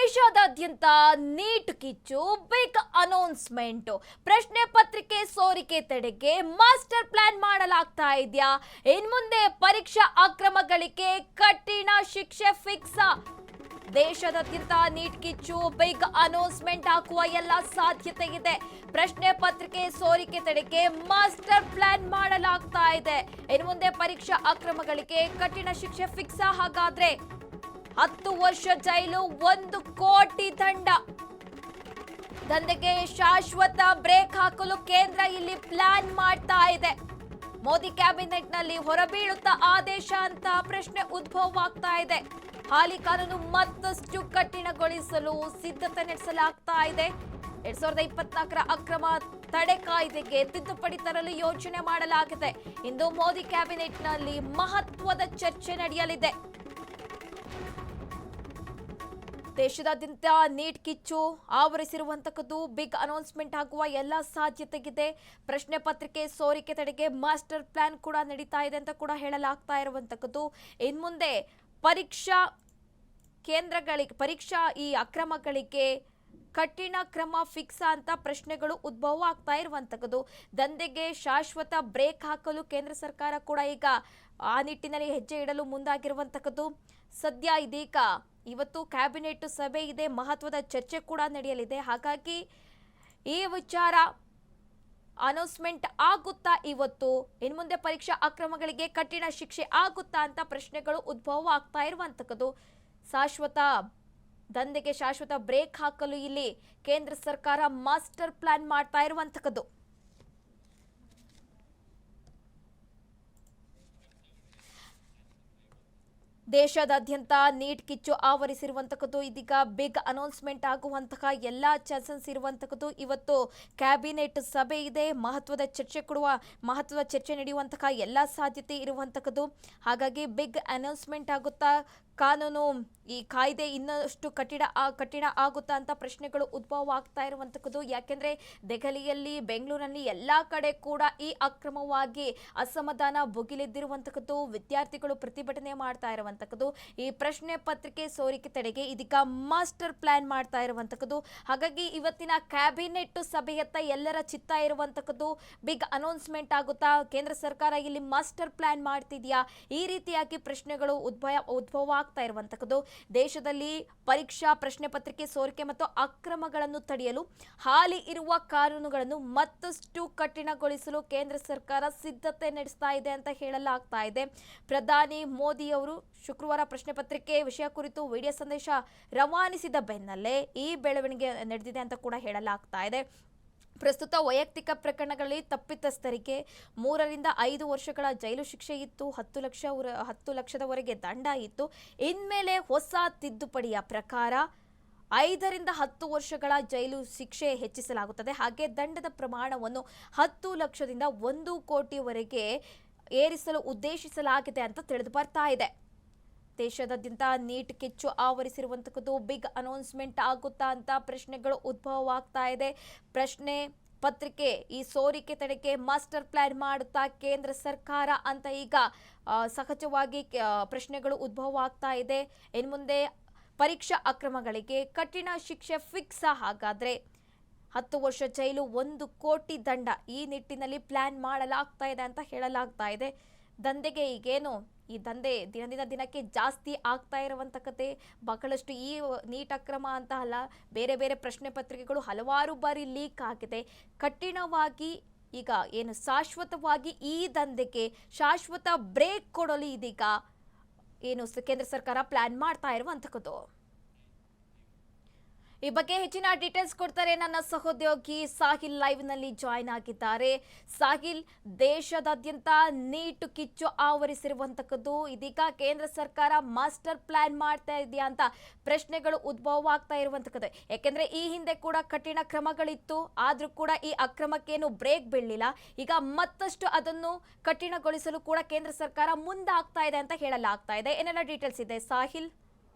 ದೇಶಾದ್ಯಂತ ನೀಟ್ ಕಿಚ್ಚು big announcement. ಪ್ರಶ್ನೆ ಪತ್ರಿಕೆ ಸೋರಿಕೆ ತಡೆಗೆ ಮಾಸ್ಟರ್ ಪ್ಲಾನ್ ಮಾಡಲಾಗ್ತಾ ಇದೆಯಾ? ಇನ್ಮುಂದೆ ಪರೀಕ್ಷಾ ಅಕ್ರಮಗಳಿಗೆ ಕಠಿಣ ಶಿಕ್ಷೆ ಫಿಕ್ಸ್. ದೇಶಾದ್ಯಂತ ನೀಟ್ ಕಿಚ್ಚು ಬಿಗ್ ಅನೌನ್ಸ್ಮೆಂಟ್ ಹಾಕುವ ಎಲ್ಲ ಸಾಧ್ಯತೆ ಇದೆ. ಪ್ರಶ್ನೆ ಪತ್ರಿಕೆ ಸೋರಿಕೆ ತಡೆಗೆ ಮಾಸ್ಟರ್ ಪ್ಲಾನ್ ಮಾಡಲಾಗ್ತಾ ಇದೆ. ಇನ್ಮುಂದೆ ಪರೀಕ್ಷಾ ಅಕ್ರಮಗಳಿಗೆ ಕಠಿಣ ಶಿಕ್ಷೆ ಫಿಕ್ಸ್. ಹಾಗಾದ್ರೆ 10 ವರ್ಷ ಜೈಲು, 1 ಕೋಟಿ ದಂಡ. ದಂಧೆಗೆ ಶಾಶ್ವತ ಬ್ರೇಕ್ ಹಾಕಲು ಕೇಂದ್ರ ಇಲ್ಲಿ ಪ್ಲಾನ್ ಮಾಡ್ತಾ ಇದೆ. ಮೋದಿ ಕ್ಯಾಬಿನೆಟ್ ನಲ್ಲಿ ಹೊರಬೀಳುತ್ತಾ ಆದೇಶ ಅಂತ ಪ್ರಶ್ನೆ ಉದ್ಭವವಾಗ್ತಾ ಇದೆ. ಹಾಲಿ ಕಾನೂನು ಮತ್ತಷ್ಟು ಕಠಿಣಗೊಳಿಸಲು ಸಿದ್ಧತೆ ನಡೆಸಲಾಗ್ತಾ ಇದೆ. 2024ರ ಅಕ್ರಮ ತಡೆ ಕಾಯ್ದೆಗೆ ತಿದ್ದುಪಡಿ ತರಲು ಯೋಜನೆ ಮಾಡಲಾಗಿದೆ. ಇಂದು ಮೋದಿ ಕ್ಯಾಬಿನೆಟ್ ನಲ್ಲಿ ಮಹತ್ವದ ಚರ್ಚೆ ನಡೆಯಲಿದೆ. ದೇಶದಾದ್ಯಂತ ನೀಟ್ ಕಿಚ್ಚು ಆವರಿಸಿರುವಂತಕ್ಕದ್ದು ಬಿಗ್ ಅನೌನ್ಸ್ಮೆಂಟ್ ಆಗುವ ಎಲ್ಲ ಸಾಧ್ಯತೆ ಇದೆ. ಪ್ರಶ್ನೆ ಪತ್ರಿಕೆ ಸೋರಿಕೆ ತಡೆಗೆ ಮಾಸ್ಟರ್ ಪ್ಲಾನ್ ಕೂಡ ನಡೀತಾ ಇದೆ ಅಂತ ಕೂಡ ಹೇಳಲಾಗ್ತಾ ಇರುವಂತಕ್ಕದ್ದು. ಇನ್ಮುಂದೆ ಪರೀಕ್ಷಾ ಕೇಂದ್ರಗಳಿಗೆ, ಪರೀಕ್ಷಾ ಈ ಅಕ್ರಮಗಳಿಗೆ ಕಠಿಣ ಕ್ರಮ ಫಿಕ್ಸ್ ಅಂತ ಪ್ರಶ್ನೆಗಳು ಉದ್ಭವ ಆಗ್ತಾ ಇರುವಂತಕ್ಕದ್ದು. ದಂಧೆಗೆ ಶಾಶ್ವತ ಬ್ರೇಕ್ ಹಾಕಲು ಕೇಂದ್ರ ಸರ್ಕಾರ ಕೂಡ ಈಗ ಆ ನಿಟ್ಟಿನಲ್ಲಿ ಹೆಜ್ಜೆ ಇಡಲು ಮುಂದಾಗಿರುವಂತಕ್ಕದ್ದು. ಸದ್ಯ ಇದೀಗ ಇವತ್ತು ಕ್ಯಾಬಿನೆಟ್ ಸಭೆ ಇದೆ, ಮಹತ್ವದ ಚರ್ಚೆ ಕೂಡ ನಡೆಯಲಿದೆ. ಹಾಗಾಗಿ ಈ ವಿಚಾರ ಅನೌನ್ಸ್ಮೆಂಟ್ ಆಗುತ್ತಾ ಇವತ್ತು? ಇನ್ಮುಂದೆ ಪರೀಕ್ಷಾ ಅಕ್ರಮಗಳಿಗೆ ಕಠಿಣ ಶಿಕ್ಷೆ ಆಗುತ್ತಾ ಅಂತ ಪ್ರಶ್ನೆಗಳು ಉದ್ಭವ ಆಗ್ತಾ ಇರುವಂತಕ್ಕದ್ದು. ಶಾಶ್ವತ ದಂಧೆಗೆ ಶಾಶ್ವತ ಬ್ರೇಕ್ ಹಾಕಲು ಇಲ್ಲಿ ಕೇಂದ್ರ ಸರ್ಕಾರ ಮಾಸ್ಟರ್ ಪ್ಲಾನ್ ಮಾಡ್ತಾ ಇರುವಂತಕ್ಕದ್ದು. ದೇಶದಾದ್ಯಂತ ನೀಟ್ ಕಿಚ್ಚು ಆವರಿಸಿರುವಂತಕ್ಕದ್ದು. ಇದೀಗ ಬಿಗ್ ಅನೌನ್ಸ್ಮೆಂಟ್ ಆಗುವಂತಹ ಎಲ್ಲ ಚಾನ್ಸಸ್ ಇರುವಂತಕ್ಕದ್ದು. ಇವತ್ತು ಕ್ಯಾಬಿನೆಟ್ ಸಭೆ ಇದೆ, ಮಹತ್ವದ ಚರ್ಚೆ ನಡೆಯುವಂತಹ ಎಲ್ಲ ಸಾಧ್ಯತೆ ಇರುವಂತಕ್ಕದ್ದು. ಹಾಗಾಗಿ ಬಿಗ್ ಅನೌನ್ಸ್ಮೆಂಟ್ ಆಗುತ್ತಾ, ಕಾನೂನು ಈ ಕಾಯ್ದೆ ಇನ್ನಷ್ಟು ಕಠಿಣ ಆಗುತ್ತಾ ಅಂತ ಪ್ರಶ್ನೆಗಳು ಉದ್ಭವ ಆಗ್ತಾ ಇರುವಂತಕ್ಕದ್ದು. ಯಾಕೆಂದ್ರೆ ದೆಹಲಿಯಲ್ಲಿ, ಬೆಂಗಳೂರಿನಲ್ಲಿ ಎಲ್ಲಾ ಕಡೆ ಕೂಡ ಈ ಅಕ್ರಮವಾಗಿ ಅಸಮಾಧಾನ ಭುಗಿಲೆದ್ದಿರುವಂತಕ್ಕದ್ದು. ವಿದ್ಯಾರ್ಥಿಗಳು ಪ್ರತಿಭಟನೆ ಮಾಡ್ತಾ ಇರುವಂತಕ್ಕದ್ದು. ಈ ಪ್ರಶ್ನೆ ಪತ್ರಿಕೆ ಸೋರಿಕೆ ತಡೆಗೆ ಇದೀಗ ಮಾಸ್ಟರ್ ಪ್ಲಾನ್ ಮಾಡ್ತಾ ಇರುವಂತಕ್ಕದ್ದು. ಹಾಗಾಗಿ ಇವತ್ತಿನ ಕ್ಯಾಬಿನೆಟ್ ಸಭೆಯತ್ತ ಎಲ್ಲರ ಚಿತ್ತ ಇರುವಂತಕ್ಕದ್ದು. ಬಿಗ್ ಅನೌನ್ಸ್ಮೆಂಟ್ ಆಗುತ್ತಾ, ಕೇಂದ್ರ ಸರ್ಕಾರ ಇಲ್ಲಿ ಮಾಸ್ಟರ್ ಪ್ಲಾನ್ ಮಾಡ್ತಿದ್ಯಾ, ಈ ರೀತಿಯಾಗಿ ಪ್ರಶ್ನೆಗಳು ಉದ್ಭವ ಆಗ್ತಾ ಇರುವಂತಕ್ಕದ್ದು. ದೇಶದಲ್ಲಿ ಪರೀಕ್ಷಾ ಪ್ರಶ್ನೆ ಪತ್ರಿಕೆ ಸೋರಿಕೆ ಮತ್ತು ಅಕ್ರಮಗಳನ್ನು ತಡೆಯಲು ಹಾಲಿ ಇರುವ ಕಾನೂನುಗಳನ್ನು ಮತ್ತಷ್ಟು ಕಠಿಣಗೊಳಿಸಲು ಕೇಂದ್ರ ಸರ್ಕಾರ ಸಿದ್ಧತೆ ನಡೆಸ್ತಾ ಇದೆ ಅಂತ ಹೇಳಲಾಗ್ತಾ ಇದೆ. ಪ್ರಧಾನಿ ಮೋದಿ ಅವರು ಶುಕ್ರವಾರ ಪ್ರಶ್ನೆ ಪತ್ರಿಕೆ ವಿಷಯ ಕುರಿತು ವಿಡಿಯೋ ಸಂದೇಶ ರವಾನಿಸಿದ ಬೆನ್ನಲ್ಲೇ ಈ ಬೆಳವಣಿಗೆ ನಡೆದಿದೆ ಅಂತ ಕೂಡ ಹೇಳಲಾಗ್ತಾ ಇದೆ. ಪ್ರಸ್ತುತ ವೈಯಕ್ತಿಕ ಪ್ರಕರಣಗಳಲ್ಲಿ ತಪ್ಪಿತಸ್ಥರಿಗೆ 3 ರಿಂದ 5 ವರ್ಷಗಳ ಜೈಲು ಶಿಕ್ಷೆ ಇತ್ತು, 10 ಲಕ್ಷದವರೆಗೆ ದಂಡ ಇತ್ತು. ಇನ್ಮೇಲೆ ಹೊಸ ತಿದ್ದುಪಡಿಯ ಪ್ರಕಾರ 5 ರಿಂದ 10 ವರ್ಷಗಳ ಜೈಲು ಶಿಕ್ಷೆ ಹೆಚ್ಚಿಸಲಾಗುತ್ತದೆ. ಹಾಗೆ ದಂಡದ ಪ್ರಮಾಣವನ್ನು 10 ಲಕ್ಷದಿಂದ 1 ಕೋಟಿವರೆಗೆ ಏರಿಸಲು ಉದ್ದೇಶಿಸಲಾಗಿದೆ ಅಂತ ತಿಳಿದು ಬರ್ತಾ ಇದೆ. ದೇಶದಾದ್ಯಂತ ನೀಟ್ ಕಿಚ್ಚು ಆವರಿಸಿರುವಂತಕ್ಕದ್ದು. ಬಿಗ್ ಅನೌನ್ಸ್ಮೆಂಟ್ ಆಗುತ್ತಾ ಅಂತ ಪ್ರಶ್ನೆಗಳು ಉದ್ಭವವಾಗ್ತಾ ಇದೆ. ಪ್ರಶ್ನೆ ಪತ್ರಿಕೆ ಈ ಸೋರಿಕೆ ತಡೆಗೆ ಮಾಸ್ಟರ್ ಪ್ಲಾನ್ ಮಾಡುತ್ತಾ ಕೇಂದ್ರ ಸರ್ಕಾರ ಅಂತ ಈಗ ಸಹಜವಾಗಿ ಪ್ರಶ್ನೆಗಳು ಉದ್ಭವ ಆಗ್ತಾ ಇದೆ. ಇನ್ಮುಂದೆ ಪರೀಕ್ಷಾ ಅಕ್ರಮಗಳಿಗೆ ಕಠಿಣ ಶಿಕ್ಷೆ ಫಿಕ್ಸ್. ಹಾಗಾದ್ರೆ 10 ವರ್ಷ ಜೈಲು, 1 ಕೋಟಿ ದಂಡ, ಈ ನಿಟ್ಟಿನಲ್ಲಿ ಪ್ಲಾನ್ ಮಾಡಲಾಗ್ತಾ ಇದೆ ಅಂತ ಹೇಳಲಾಗ್ತಾ ಇದೆ. ದಂಧೆಗೆ ಈಗೇನು ಈ ದಂಧೆ ದಿನದಿಂದ ದಿನಕ್ಕೆ ಜಾಸ್ತಿ ಆಗ್ತಾ ಇರುವಂತಕ್ಕತೆ ಬಹಳಷ್ಟು. ಈ ನೀಟ್ ಅಕ್ರಮ ಅಂತ ಅಲ್ಲ, ಬೇರೆ ಬೇರೆ ಪ್ರಶ್ನೆ ಪತ್ರಿಕೆಗಳು ಹಲವಾರು ಬಾರಿ ಲೀಕ್ ಆಗಿದೆ. ಕಠಿಣವಾಗಿ ಈಗ ಏನು ಶಾಶ್ವತವಾಗಿ ಈ ದಂಧೆಗೆ ಶಾಶ್ವತ ಬ್ರೇಕ್ ಕೊಡಲು ಇದೀಗ ಏನು ಕೇಂದ್ರ ಸರ್ಕಾರ ಪ್ಲಾನ್ ಮಾಡ್ತಾ ಇರುವಂತಕ್ಕದ್ದು. ಈ ಬಗ್ಗೆ ಹೆಚ್ಚಿನ ಡೀಟೇಲ್ಸ್ ಕೊಡ್ತಾರೆ ನನ್ನ ಸಹೋದ್ಯೋಗಿ ಸಾಹಿಲ್ ಲೈವ್ ನಲ್ಲಿ ಜಾಯಿನ್ ಆಗಿದ್ದಾರೆ. ಸಾಹಿಲ್, ದೇಶದಾದ್ಯಂತ ನೀಟ್ ಕಿಚ್ಚು ಆವರಿಸಿರುವಂತಕ್ಕದ್ದು. ಇದೀಗ ಕೇಂದ್ರ ಸರ್ಕಾರ ಮಾಸ್ಟರ್ ಪ್ಲಾನ್ ಮಾಡ್ತಾ ಇದೆಯಾ ಅಂತ ಪ್ರಶ್ನೆಗಳು ಉದ್ಭವ ಆಗ್ತಾ ಇರುವಂತಕ್ಕದ್ದು. ಯಾಕೆಂದ್ರೆ ಈ ಹಿಂದೆ ಕೂಡ ಕಠಿಣ ಕ್ರಮಗಳಿತ್ತು, ಆದ್ರೂ ಕೂಡ ಈ ಅಕ್ರಮಕ್ಕೇನು ಬ್ರೇಕ್ ಬೀಳಲಿಲ್ಲ. ಈಗ ಮತ್ತಷ್ಟು ಅದನ್ನು ಕಠಿಣಗೊಳಿಸಲು ಕೂಡ ಕೇಂದ್ರ ಸರ್ಕಾರ ಮುಂದಾಗ್ತಾ ಇದೆ ಅಂತ ಹೇಳಲಾಗ್ತಾ ಇದೆ. ಏನೆಲ್ಲ ಡೀಟೇಲ್ಸ್ ಇದೆ ಸಾಹಿಲ್?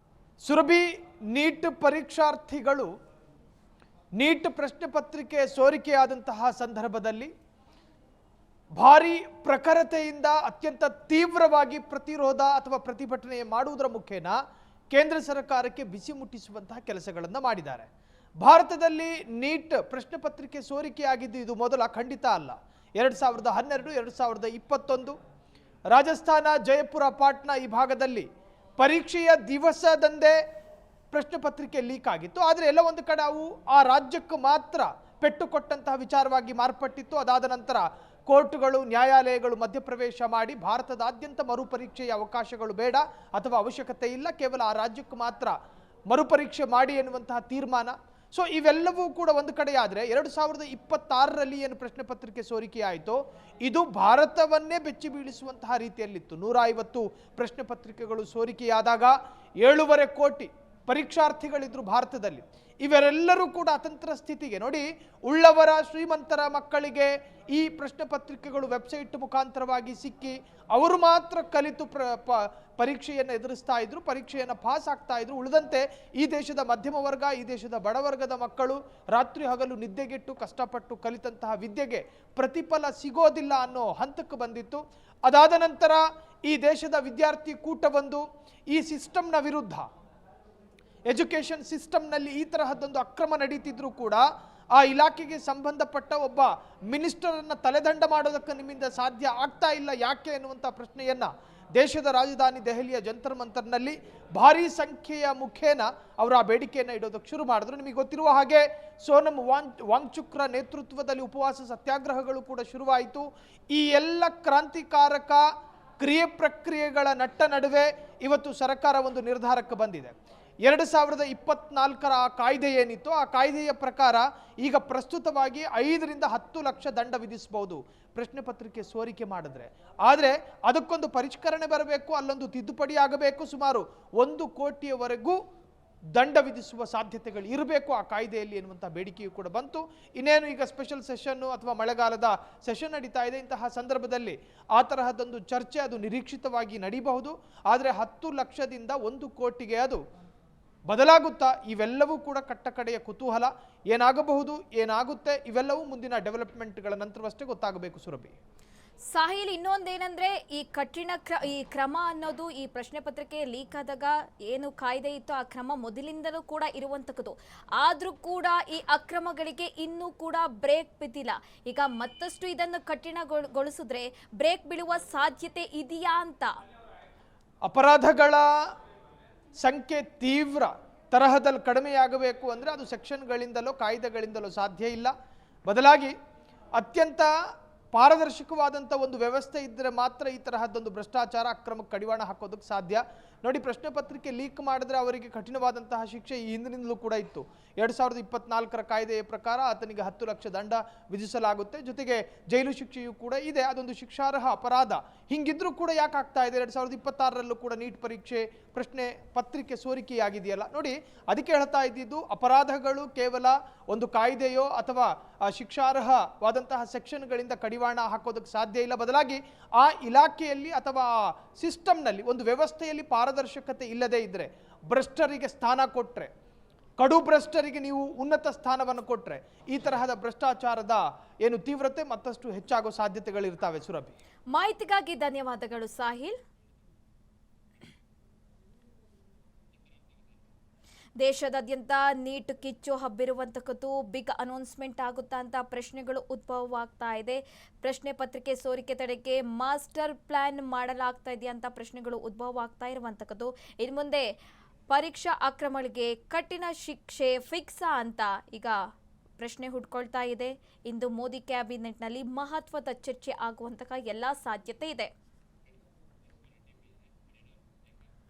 ಸುರಭಿ, ನೀಟ್ ಪರೀಕ್ಷಾರ್ಥಿಗಳು ನೀಟ್ ಪ್ರಶ್ನೆ ಪತ್ರಿಕೆ ಸೋರಿಕೆಯಾದಂತಹ ಸಂದರ್ಭದಲ್ಲಿ ಭಾರಿ ಪ್ರಖರತೆಯಿಂದ ಅತ್ಯಂತ ತೀವ್ರವಾಗಿ ಪ್ರತಿರೋಧ ಅಥವಾ ಪ್ರತಿಭಟನೆ ಮಾಡುವುದರ ಮುಖೇನ ಕೇಂದ್ರ ಸರ್ಕಾರಕ್ಕೆ ಬಿಸಿ ಮುಟ್ಟಿಸುವಂತಹ ಕೆಲಸಗಳನ್ನು ಮಾಡಿದ್ದಾರೆ. ಭಾರತದಲ್ಲಿ ನೀಟ್ ಪ್ರಶ್ನೆ ಪತ್ರಿಕೆ ಸೋರಿಕೆಯಾಗಿದ್ದು ಇದು ಮೊದಲ, ಖಂಡಿತ ಅಲ್ಲ. 2012, 2021 ರಾಜಸ್ಥಾನ, ಜಯಪುರ, ಪಾಟ್ನಾ ಈ ಭಾಗದಲ್ಲಿ ಪರೀಕ್ಷೆಯ ದಿವಸದಂದೇ ಪ್ರಶ್ನೆ ಪತ್ರಿಕೆ ಲೀಕ್ ಆಗಿತ್ತು. ಆದರೆ ಎಲ್ಲ ಒಂದು ಕಡೆ ಅವು ಆ ರಾಜ್ಯಕ್ಕೆ ಮಾತ್ರ ಪೆಟ್ಟು ಕೊಟ್ಟಂತಹ ವಿಚಾರವಾಗಿ ಮಾರ್ಪಟ್ಟಿತ್ತು. ಅದಾದ ನಂತರ ಕೋರ್ಟ್ಗಳು, ನ್ಯಾಯಾಲಯಗಳು ಮಧ್ಯಪ್ರವೇಶ ಮಾಡಿ ಭಾರತದಾದ್ಯಂತ ಮರುಪರೀಕ್ಷೆಯ ಅವಕಾಶಗಳು ಬೇಡ ಅಥವಾ ಅವಶ್ಯಕತೆ ಇಲ್ಲ, ಕೇವಲ ಆ ರಾಜ್ಯಕ್ಕೆ ಮಾತ್ರ ಮರುಪರೀಕ್ಷೆ ಮಾಡಿ ಎನ್ನುವಂತಹ ತೀರ್ಮಾನ. ಸೊ ಇವೆಲ್ಲವೂ ಕೂಡ ಒಂದು ಕಡೆ ಆದರೆ 2026ರಲ್ಲಿ ಏನು ಪ್ರಶ್ನೆ ಪತ್ರಿಕೆ ಸೋರಿಕೆ ಆಯಿತೋ ಇದು ಭಾರತವನ್ನೇ ಬೆಚ್ಚಿ ಬೀಳಿಸುವಂತಹ ರೀತಿಯಲ್ಲಿತ್ತು. 150 ಪ್ರಶ್ನೆ ಪತ್ರಿಕೆಗಳು ಸೋರಿಕೆಯಾದಾಗ 7.5 ಕೋಟಿ ಪರೀಕ್ಷಾರ್ಥಿಗಳಿದ್ರು ಭಾರತದಲ್ಲಿ. ಇವರೆಲ್ಲರೂ ಕೂಡ ಅತಂತ್ರ ಸ್ಥಿತಿಗೆ, ನೋಡಿ, ಉಳ್ಳವರ ಶ್ರೀಮಂತರ ಮಕ್ಕಳಿಗೆ ಈ ಪ್ರಶ್ನೆ ಪತ್ರಿಕೆಗಳು ವೆಬ್ಸೈಟ್ ಮುಖಾಂತರವಾಗಿ ಸಿಕ್ಕಿ ಅವರು ಮಾತ್ರ ಕಲಿತು ಪರೀಕ್ಷೆಯನ್ನು ಎದುರಿಸ್ತಾ ಇದ್ರು, ಪರೀಕ್ಷೆಯನ್ನು ಪಾಸ್ ಆಗ್ತಾ ಇದ್ರು. ಉಳಿದಂತೆ ಈ ದೇಶದ ಮಧ್ಯಮ ವರ್ಗ, ಈ ದೇಶದ ಬಡವರ್ಗದ ಮಕ್ಕಳು ರಾತ್ರಿ ಹಗಲು ನಿದ್ದೆಗೆಟ್ಟು ಕಷ್ಟಪಟ್ಟು ಕಲಿತಂತಹ ವಿದ್ಯೆಗೆ ಪ್ರತಿಫಲ ಸಿಗೋದಿಲ್ಲ ಅನ್ನೋ ಹಂತಕ್ಕೆ ಬಂದಿತ್ತು. ಅದಾದ ನಂತರ ಈ ದೇಶದ ವಿದ್ಯಾರ್ಥಿ ಕೂಟವೊಂದು ಈ ಸಿಸ್ಟಮ್ನ ವಿರುದ್ಧ, ಎಜುಕೇಷನ್ ಸಿಸ್ಟಮ್ನಲ್ಲಿ ಈ ತರಹದ್ದೊಂದು ಅಕ್ರಮ ನಡೀತಿದ್ರು ಕೂಡ ಆ ಇಲಾಖೆಗೆ ಸಂಬಂಧಪಟ್ಟ ಒಬ್ಬ ಮಿನಿಸ್ಟರನ್ನು ತಲೆದಂಡ ಮಾಡೋದಕ್ಕೆ ನಿಮ್ಮಿಂದ ಸಾಧ್ಯ ಆಗ್ತಾ ಇಲ್ಲ ಯಾಕೆ ಎನ್ನುವಂಥ ಪ್ರಶ್ನೆಯನ್ನು ದೇಶದ ರಾಜಧಾನಿ ದೆಹಲಿಯ ಜಂತರ್ ಮಂತರ್ನಲ್ಲಿ ಭಾರೀ ಸಂಖ್ಯೆಯ ಮುಖೇನ ಅವರು ಆ ಬೇಡಿಕೆಯನ್ನು ಇಡೋದಕ್ಕೆ ಶುರು ಮಾಡಿದ್ರು. ನಿಮಗೆ ಗೊತ್ತಿರುವ ಹಾಗೆ ಸೋನಂ ವಾಂಗ್ಚುಕ್ರ ನೇತೃತ್ವದಲ್ಲಿ ಉಪವಾಸ ಸತ್ಯಾಗ್ರಹಗಳು ಕೂಡ ಶುರುವಾಯಿತು. ಈ ಎಲ್ಲ ಕ್ರಾಂತಿಕಾರಕ ಕ್ರಿಯೆ ಪ್ರಕ್ರಿಯೆಗಳ ನಡುವೆ ಇವತ್ತು ಸರ್ಕಾರ ಒಂದು ನಿರ್ಧಾರಕ್ಕೆ ಬಂದಿದೆ. 2024ರ ಆ ಕಾಯ್ದೆ ಏನಿತ್ತು, ಆ ಕಾಯ್ದೆಯ ಪ್ರಕಾರ ಈಗ ಪ್ರಸ್ತುತವಾಗಿ 5 ರಿಂದ 10 ಲಕ್ಷ ದಂಡ ವಿಧಿಸಬಹುದು ಪ್ರಶ್ನೆ ಪತ್ರಿಕೆ ಸೋರಿಕೆ ಮಾಡಿದ್ರೆ. ಆದರೆ ಅದಕ್ಕೊಂದು ಪರಿಷ್ಕರಣೆ ಬರಬೇಕು, ಅಲ್ಲೊಂದು ತಿದ್ದುಪಡಿ ಆಗಬೇಕು. ಸುಮಾರು 1 ಕೋಟಿಯವರೆಗೂ ದಂಡ ವಿಧಿಸುವ ಸಾಧ್ಯತೆಗಳು ಇರಬೇಕು ಆ ಕಾಯ್ದೆಯಲ್ಲಿ ಎನ್ನುವಂಥ ಬೇಡಿಕೆಯೂ ಕೂಡ ಬಂತು. ಇನ್ನೇನು ಈಗ ಸ್ಪೆಷಲ್ ಸೆಷನ್ನು ಅಥವಾ ಮಳೆಗಾಲದ ಸೆಷನ್ ನಡೀತಾ ಇದೆ. ಇಂತಹ ಸಂದರ್ಭದಲ್ಲಿ ಆ ತರಹದೊಂದು ಚರ್ಚೆ ಅದು ನಿರೀಕ್ಷಿತವಾಗಿ ನಡೀಬಹುದು. ಆದರೆ 10 ಲಕ್ಷದಿಂದ 1 ಕೋಟಿಗೆ ಅದು ಬದಲಾಗುತ್ತಾ? ಇವೆಲ್ಲವೂ ಕೂಡ ಕಟ್ಟಕಡೆಯ ಕುತೂಹಲ. ಏನಾಗಬಹುದು, ಏನಾಗುತ್ತೆ, ಇವೆಲ್ಲವೂ ಮುಂದಿನ ಡೆವಲಪ್ಮೆಂಟ್ಗಳ ನಂತರವಷ್ಟೇ ಗೊತ್ತಾಗಬೇಕು. ಸುರಭಿ, ಸಾಹಿಲ್, ಇನ್ನೊಂದೇನಂದ್ರೆ ಈ ಕ್ರಮ ಅನ್ನೋದು ಈ ಪ್ರಶ್ನೆ ಪತ್ರಿಕೆ ಲೀಕ್ ಆದಾಗ ಏನು ಕಾಯ್ದೆ ಇತ್ತು ಆ ಕ್ರಮ ಮೊದಲಿಂದಲೂ ಕೂಡ ಇರುವಂತದ್ದು. ಆದ್ರೂ ಕೂಡ ಈ ಅಕ್ರಮಗಳಿಗೆ ಇನ್ನೂ ಕೂಡ ಬ್ರೇಕ್ ಬಿದ್ದಿಲ್ಲ. ಈಗ ಮತ್ತಷ್ಟು ಇದನ್ನು ಕಠಿಣಗೊಳಿಸಿದ್ರೆ ಬ್ರೇಕ್ ಬೀಳುವ ಸಾಧ್ಯತೆ ಇದೆಯಾ ಅಂತ? ಅಪರಾಧಗಳ ಸಂಖ್ಯೆ ತೀವ್ರ ತರಹದಲ್ಲಿ ಕಡಿಮೆಯಾಗಬೇಕು ಅಂದರೆ ಅದು ಸೆಕ್ಷನ್ಗಳಿಂದಲೋ ಕಾಯ್ದೆಗಳಿಂದಲೋ ಸಾಧ್ಯ ಇಲ್ಲ. ಬದಲಾಗಿ ಅತ್ಯಂತ ಪಾರದರ್ಶಕವಾದಂಥ ಒಂದು ವ್ಯವಸ್ಥೆ ಇದ್ದರೆ ಮಾತ್ರ ಈ ತರಹದ್ದೊಂದು ಭ್ರಷ್ಟಾಚಾರ ಅಕ್ರಮಕ್ಕೆ ಕಡಿವಾಣ ಹಾಕೋದಕ್ಕೆ ಸಾಧ್ಯ. ನೋಡಿ, ಪ್ರಶ್ನೆ ಪತ್ರಿಕೆ ಲೀಕ್ ಮಾಡಿದ್ರೆ ಅವರಿಗೆ ಕಠಿಣವಾದಂತಹ ಶಿಕ್ಷೆ ಈ ಹಿಂದಿನಿಂದಲೂ ಕೂಡ ಇತ್ತು. 2024ರ ಕಾಯ್ದೆಯ ಪ್ರಕಾರ ಆತನಿಗೆ 10 ಲಕ್ಷ ದಂಡ ವಿಧಿಸಲಾಗುತ್ತೆ, ಜೊತೆಗೆ ಜೈಲು ಶಿಕ್ಷೆಯೂ ಕೂಡ ಇದೆ. ಅದೊಂದು ಶಿಕ್ಷಾರ್ಹ ಅಪರಾಧ. ಹಿಂಗಿದ್ರೂ ಕೂಡ ಯಾಕೆ ಆಗ್ತಾ ಇದೆ? 2026ರಲ್ಲೂ ಕೂಡ ನೀಟ್ ಪರೀಕ್ಷೆ ಪ್ರಶ್ನೆ ಪತ್ರಿಕೆ ಸೋರಿಕೆಯಾಗಿದೆಯಲ್ಲ. ನೋಡಿ, ಅದಕ್ಕೆ ಹೇಳ್ತಾ ಇದ್ದಿದ್ದು ಅಪರಾಧಗಳು ಕೇವಲ ಒಂದು ಕಾಯ್ದೆಯೋ ಅಥವಾ ಶಿಕ್ಷಾರ್ಹವಾದಂತಹ ಸೆಕ್ಷನ್ಗಳಿಂದ ಕಡಿವಾಣ ಹಾಕೋದಕ್ಕೆ ಸಾಧ್ಯ ಇಲ್ಲ. ಬದಲಾಗಿ ಆ ಇಲಾಖೆಯಲ್ಲಿ ಅಥವಾ ಸಿಸ್ಟಮ್ನಲ್ಲಿ ಒಂದು ವ್ಯವಸ್ಥೆಯಲ್ಲಿ ಪಾರದರ್ಶಕತೆ ಇಲ್ಲದೆ ಇದ್ದರೆ, ಭ್ರಷ್ಟರಿಗೆ ಸ್ಥಾನ ಕೊಟ್ಟರೆ, ಕಡು ಭ್ರಷ್ಟರಿಗೆ ನೀವು ಉನ್ನತ ಸ್ಥಾನವನ್ನು ಕೊಟ್ಟರೆ ಈ ತರಹದ ಭ್ರಷ್ಟಾಚಾರದ ಏನು ತೀವ್ರತೆ ಮತ್ತಷ್ಟು ಹೆಚ್ಚಾಗೋ ಸಾಧ್ಯತೆಗಳಿರ್ತಾವೆ. ಸುರಭಿ, ಮಾಹಿತಿಗಾಗಿ ಧನ್ಯವಾದಗಳು ಸಾಹಿಲ್. ದೇಶದಾದ್ಯಂತ ನೀಟ್ ಕಿಚ್ಚು ಹಬ್ಬಿರುವಂತಕ್ಕದ್ದು ಬಿಗ್ ಅನೌನ್ಸ್ಮೆಂಟ್ ಆಗುತ್ತಾ ಅಂತ ಪ್ರಶ್ನೆಗಳು ಉದ್ಭವವಾಗ್ತಾ ಇದೆ. ಪ್ರಶ್ನೆ ಪತ್ರಿಕೆ ಸೋರಿಕೆ ತಡೆಗೆ ಮಾಸ್ಟರ್ ಪ್ಲಾನ್ ಮಾಡಲಾಗ್ತಾ ಇದೆಯಾ ಅಂತ ಪ್ರಶ್ನೆಗಳು ಉದ್ಭವವಾಗ್ತಾ ಇರುವಂತಕ್ಕದ್ದು. ಇನ್ನು ಮುಂದೆ ಪರೀಕ್ಷಾ ಅಕ್ರಮಗಳಿಗೆ ಕಠಿಣ ಶಿಕ್ಷೆ ಫಿಕ್ಸಾ ಅಂತ ಈಗ ಪ್ರಶ್ನೆ ಹುಡ್ಕೊಳ್ತಾ ಇದೆ. ಇಂದು ಮೋದಿ ಕ್ಯಾಬಿನೆಟ್ನಲ್ಲಿ ಮಹತ್ವದ ಚರ್ಚೆ ಆಗುವಂತಹ ಎಲ್ಲ ಸಾಧ್ಯತೆ ಇದೆ.